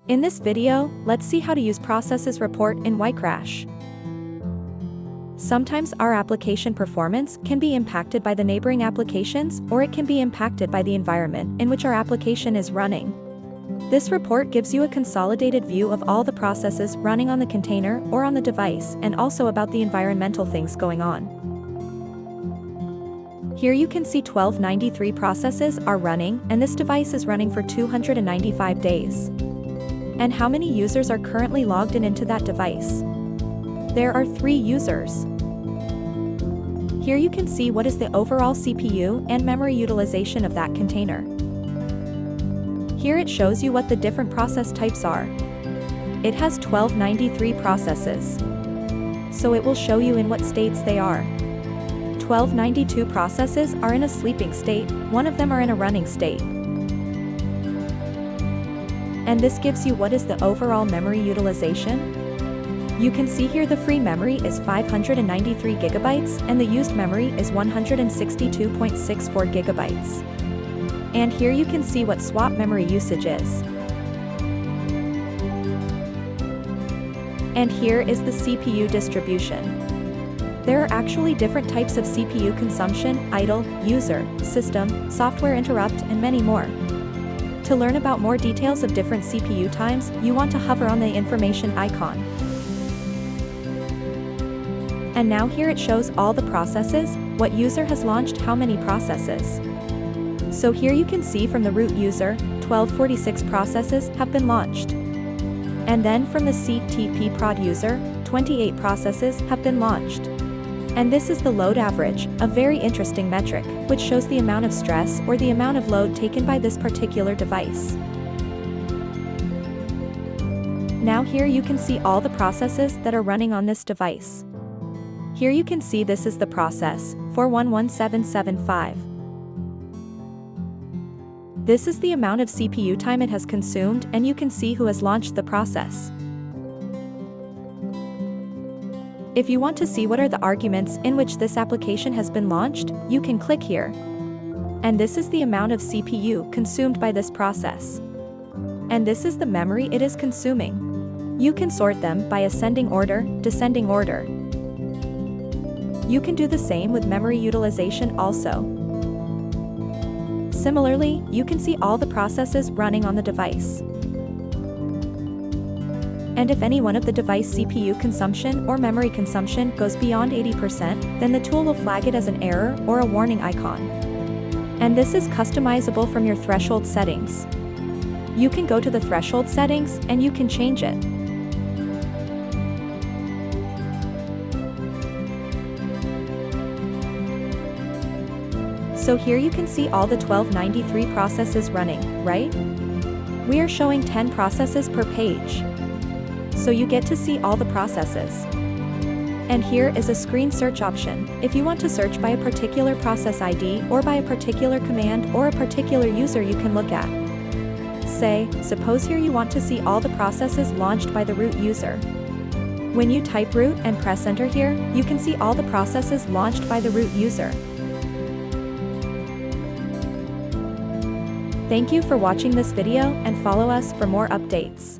In this video, let's see how to use processes report in yCrash. Sometimes our application performance can be impacted by the neighboring applications, or it can be impacted by the environment in which our application is running. This report gives you a consolidated view of all the processes running on the container or on the device, and also about the environmental things going on. Here you can see 1293 processes are running, and this device is running for 295 days. And how many users are currently logged into that device? There are 3 users. Here you can see what is the overall CPU and memory utilization of that container. Here it shows you what the different process types are. It has 1293 processes. So it will show you in what states they are. 1292 processes are in a sleeping state, one of them are in a running state. And this gives you what is the overall memory utilization. You can see here the free memory is 593 gigabytes and the used memory is 162.64 gigabytes. And here you can see what swap memory usage is. And here is the CPU distribution. There are actually different types of CPU consumption, idle, user, system, software interrupt, and many more. To learn about more details of different CPU times, you want to hover on the information icon. And now here it shows all the processes, what user has launched how many processes. So here you can see from the root user, 1246 processes have been launched. And then from the CTP prod user, 28 processes have been launched. And this is the load average, a very interesting metric, which shows the amount of stress or the amount of load taken by this particular device. Now here you can see all the processes that are running on this device. Here you can see this is the process, 411775. This is the amount of CPU time it has consumed, and you can see who has launched the process. If you want to see what are the arguments in which this application has been launched, you can click here. And this is the amount of CPU consumed by this process. And this is the memory it is consuming. You can sort them by ascending order, descending order. You can do the same with memory utilization also. Similarly, you can see all the processes running on the device. And if any one of the device CPU consumption or memory consumption goes beyond 80%, then the tool will flag it as an error or a warning icon. And this is customizable from your threshold settings. You can go to the threshold settings and you can change it. So here you can see all the 1293 processes running, right? We are showing 10 processes per page. So you get to see all the processes. And here is a screen search option. If you want to search by a particular process ID or by a particular command or a particular user you can look at. Suppose here you want to see all the processes launched by the root user. When you type root and press enter here, you can see all the processes launched by the root user. Thank you for watching this video and follow us for more updates.